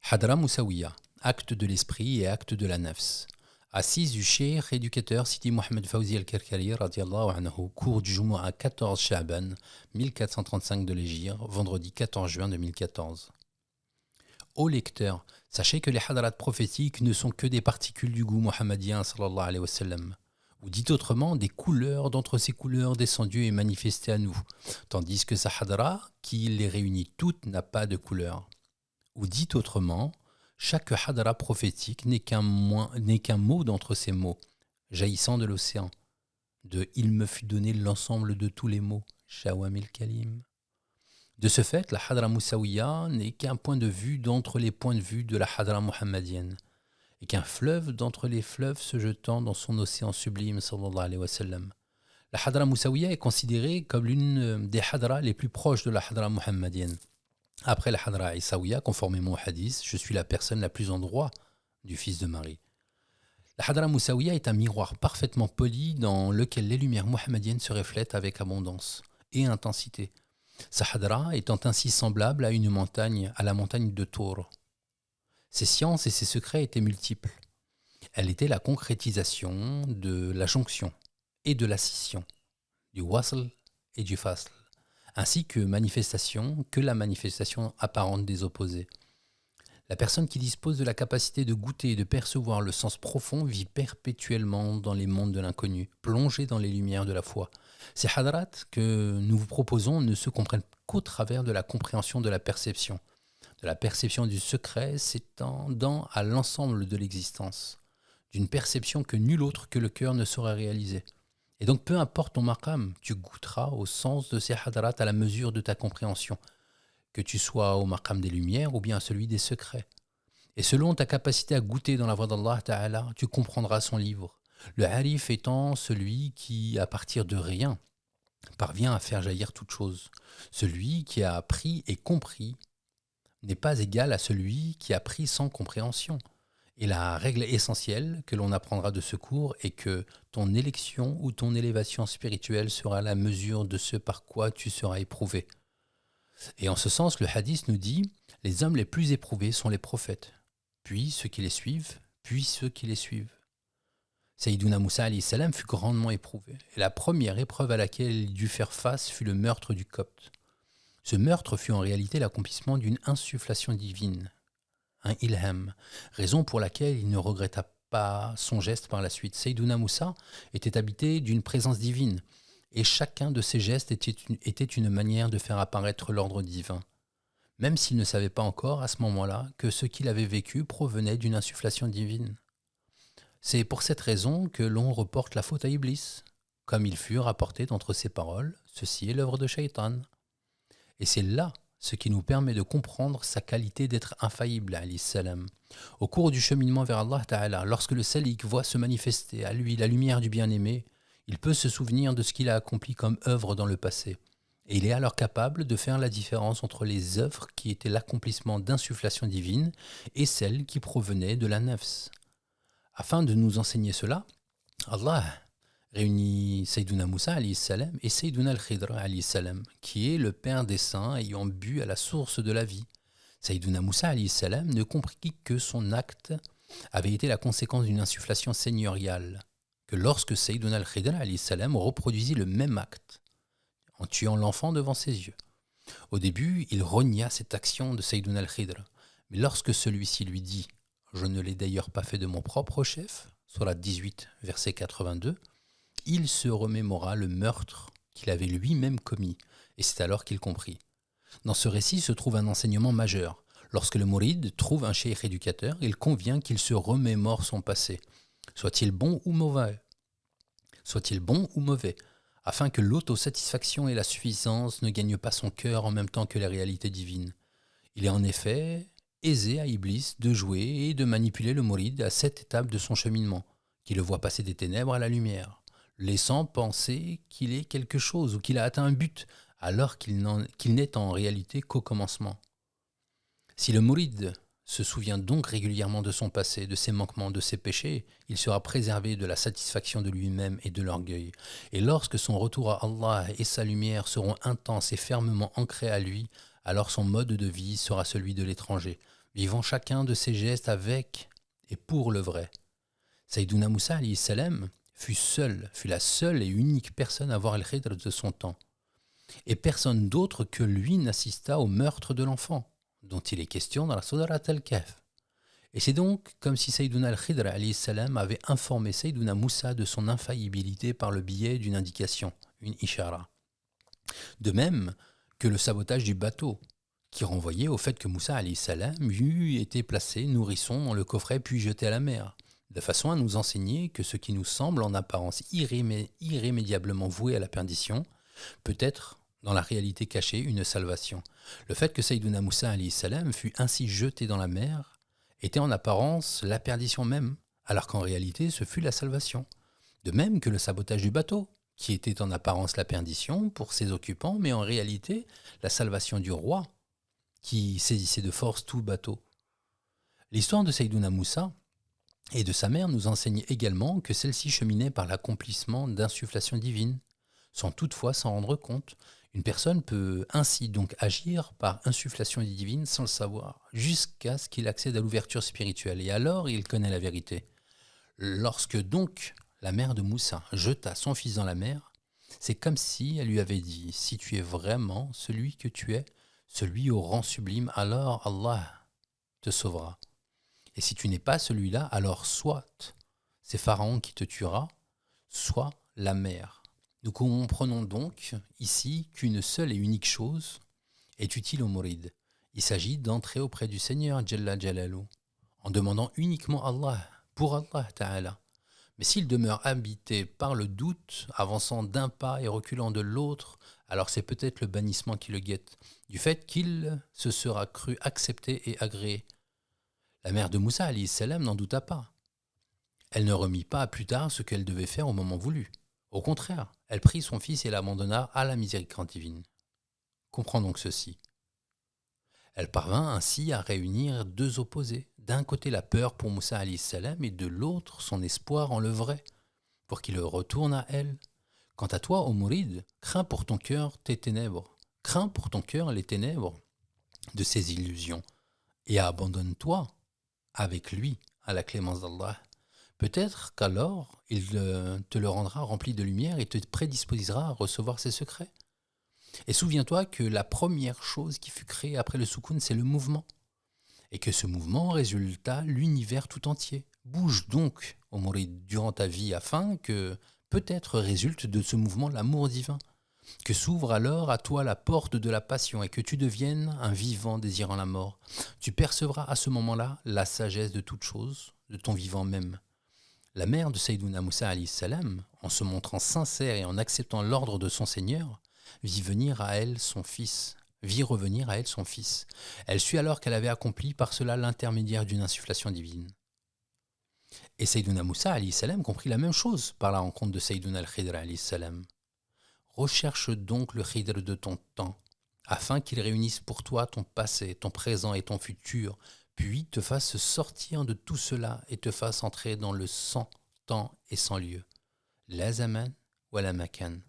Hadra Moussaouia, acte de l'esprit et acte de la nafs. Assise du cheikh éducateur Sidi Mohamed Fawzi al-Karkari, radiallahu anhu, cours du Jumu'ah 14 Sha'ban 1435 de l'Hégire, vendredi 14 juin 2014. Ô lecteurs, sachez que les hadrats prophétiques ne sont que des particules du goût mohammedien sallallahu alayhi wa sallam, ou dit autrement, des couleurs d'entre ces couleurs descendues et manifestées à nous, tandis que sa hadra, qui les réunit toutes, n'a pas de couleur. Ou dit autrement, chaque hadra prophétique n'est qu'un mot d'entre ces mots, jaillissant de l'océan. De « il me fut donné l'ensemble de tous les mots » Shawamil Kalim. De ce fait, la hadra moussaouia n'est qu'un point de vue d'entre les points de vue de la hadra mohammedienne, et qu'un fleuve d'entre les fleuves se jetant dans son océan sublime, sallallahu alayhi wa sallam. La hadra moussaouia est considérée comme l'une des hadras les plus proches de la hadra mohammedienne. Après la hadra Issaouia, conformément au hadith, je suis la personne la plus en droit du fils de Marie. La hadra moussaouia est un miroir parfaitement poli dans lequel les lumières mohammediennes se reflètent avec abondance et intensité. Sa hadra étant ainsi semblable à une montagne, à la montagne de Tour. Ses sciences et ses secrets étaient multiples. Elle était la concrétisation de la jonction et de la scission, du wasl et du fasl, ainsi que la manifestation apparente des opposés. La personne qui dispose de la capacité de goûter et de percevoir le sens profond vit perpétuellement dans les mondes de l'inconnu, plongé dans les lumières de la foi. Ces hadrats que nous vous proposons ne se comprennent qu'au travers de la compréhension de la perception du secret s'étendant à l'ensemble de l'existence, d'une perception que nul autre que le cœur ne saurait réaliser. Et donc peu importe ton maqam, tu goûteras au sens de ces hadrats à la mesure de ta compréhension, que tu sois au maqam des lumières ou bien à celui des secrets. Et selon ta capacité à goûter dans la voie d'Allah Ta'ala, tu comprendras son livre. Le harif étant celui qui, à partir de rien, parvient à faire jaillir toute chose. Celui qui a appris et compris n'est pas égal à celui qui a appris sans compréhension. Et la règle essentielle que l'on apprendra de ce cours est que ton élection ou ton élévation spirituelle sera la mesure de ce par quoi tu seras éprouvé. Et en ce sens, le hadith nous dit « Les hommes les plus éprouvés sont les prophètes, puis ceux qui les suivent, puis ceux qui les suivent. » Sayyiduna Moussa alayhi salam fut grandement éprouvé. Et la première épreuve à laquelle il dut faire face fut le meurtre du Copte. Ce meurtre fut en réalité l'accomplissement d'une insufflation divine, un ilham, raison pour laquelle il ne regretta pas son geste par la suite. Sayyiduna Moussa était habité d'une présence divine, et chacun de ses gestes était une manière de faire apparaître l'ordre divin, même s'il ne savait pas encore à ce moment-là que ce qu'il avait vécu provenait d'une insufflation divine. C'est pour cette raison que l'on reporte la faute à Iblis, comme il fut rapporté d'entre ses paroles, ceci est l'œuvre de Shaitan. Et c'est là ce qui nous permet de comprendre sa qualité d'être infaillible, alayhi salam. Au cours du cheminement vers Allah Ta'ala, lorsque le salik voit se manifester à lui la lumière du bien-aimé, il peut se souvenir de ce qu'il a accompli comme œuvre dans le passé. Et il est alors capable de faire la différence entre les œuvres qui étaient l'accomplissement d'insufflation divine et celles qui provenaient de la nafs. Afin de nous enseigner cela, Allah réunit Sayyiduna Moussa alayhi salam et Sayyiduna al-Khidr alayhi salam, qui est le père des saints ayant bu à la source de la vie. Sayyiduna Moussa alayhi salam ne comprit que son acte avait été la conséquence d'une insufflation seigneuriale, que lorsque Sayyiduna al-Khidr alayhi salam reproduisit le même acte, en tuant l'enfant devant ses yeux. Au début, il renia cette action de Sayyiduna al-Khidr, mais lorsque celui-ci lui dit « Je ne l'ai d'ailleurs pas fait de mon propre chef » Sourate 18, verset 82, il se remémora le meurtre qu'il avait lui-même commis, et c'est alors qu'il comprit. Dans ce récit se trouve un enseignement majeur. Lorsque le mouride trouve un cheikh éducateur, il convient qu'il se remémore son passé, soit-il bon ou mauvais, afin que l'autosatisfaction et la suffisance ne gagnent pas son cœur en même temps que les réalités divines. Il est en effet aisé à Iblis de jouer et de manipuler le mouride à cette étape de son cheminement, qui le voit passer des ténèbres à la lumière, laissant penser qu'il est quelque chose ou qu'il a atteint un but, alors qu'il n'est en réalité qu'au commencement. Si le mouride se souvient donc régulièrement de son passé, de ses manquements, de ses péchés, il sera préservé de la satisfaction de lui-même et de l'orgueil. Et lorsque son retour à Allah et sa lumière seront intenses et fermement ancrés à lui, alors son mode de vie sera celui de l'étranger, vivant chacun de ses gestes avec et pour le vrai. Sayyiduna Moussa alayhi salam fut la seule et unique personne à voir le khidr de son temps. Et personne d'autre que lui n'assista au meurtre de l'enfant, dont il est question dans la Surat al-Kahf. Et c'est donc comme si Sayyiduna al-Khidr alayhi salam avait informé Sayyiduna Moussa de son infaillibilité par le biais d'une indication, une ishara. De même que le sabotage du bateau, qui renvoyait au fait que Moussa alayhi salam eût été placé nourrisson dans le coffret puis jeté à la mer, de façon à nous enseigner que ce qui nous semble en apparence irrémédiablement voué à la perdition peut être dans la réalité cachée une salvation. Le fait que Sayyiduna Moussa alayhi salam fut ainsi jeté dans la mer était en apparence la perdition même, alors qu'en réalité ce fut la salvation. De même que le sabotage du bateau, qui était en apparence la perdition pour ses occupants, mais en réalité la salvation du roi, qui saisissait de force tout bateau. L'histoire de Sayyiduna Moussa et de sa mère nous enseigne également que celle-ci cheminait par l'accomplissement d'insufflations divines, sans toutefois s'en rendre compte. Une personne peut ainsi donc agir par insufflation divine sans le savoir, jusqu'à ce qu'il accède à l'ouverture spirituelle, et alors il connaît la vérité. Lorsque donc la mère de Moussa jeta son fils dans la mer, c'est comme si elle lui avait dit « Si tu es vraiment celui que tu es, celui au rang sublime, alors Allah te sauvera. Et si tu n'es pas celui-là, alors soit c'est Pharaon qui te tuera, soit la mer. » Nous comprenons donc ici qu'une seule et unique chose est utile au mouride. Il s'agit d'entrer auprès du Seigneur Jalla Jalalu, en demandant uniquement Allah, pour Allah Ta'ala. Mais s'il demeure habité par le doute, avançant d'un pas et reculant de l'autre, alors c'est peut-être le bannissement qui le guette, du fait qu'il se sera cru accepté et agréé. La mère de Moussa alayhi salam n'en douta pas. Elle ne remit pas à plus tard ce qu'elle devait faire au moment voulu. Au contraire, elle prit son fils et l'abandonna à la miséricorde divine. Comprends donc ceci. Elle parvint ainsi à réunir deux opposés. D'un côté la peur pour Moussa alayhi salam et de l'autre son espoir en le vrai, pour qu'il retourne à elle. Quant à toi, ô mouride, crains pour ton cœur tes ténèbres. Crains pour ton cœur les ténèbres de ses illusions et abandonne-toi avec lui à la clémence d'Allah. Peut-être qu'alors il te le rendra rempli de lumière et te prédisposera à recevoir ses secrets. Et souviens-toi que la première chose qui fut créée après le soukoun, c'est le mouvement. Et que ce mouvement résulta l'univers tout entier. Bouge donc, ô mouride, durant ta vie, afin que peut-être résulte de ce mouvement l'amour divin. Que s'ouvre alors à toi la porte de la passion et que tu deviennes un vivant désirant la mort. Tu percevras à ce moment-là la sagesse de toute chose, de ton vivant même. La mère de Sayyiduna Moussa alayhi salam, en se montrant sincère et en acceptant l'ordre de son Seigneur, vit revenir à elle son fils. Elle sut alors qu'elle avait accompli par cela l'intermédiaire d'une insufflation divine. Et Sayyiduna Moussa alayhi salam comprit la même chose par la rencontre de Sayyiduna al-Khidr alayhi salam. Recherche donc le Khidr de ton temps, afin qu'il réunisse pour toi ton passé, ton présent et ton futur, puis te fasse sortir de tout cela et te fasse entrer dans le sans temps et sans lieu. La zaman wa la makan.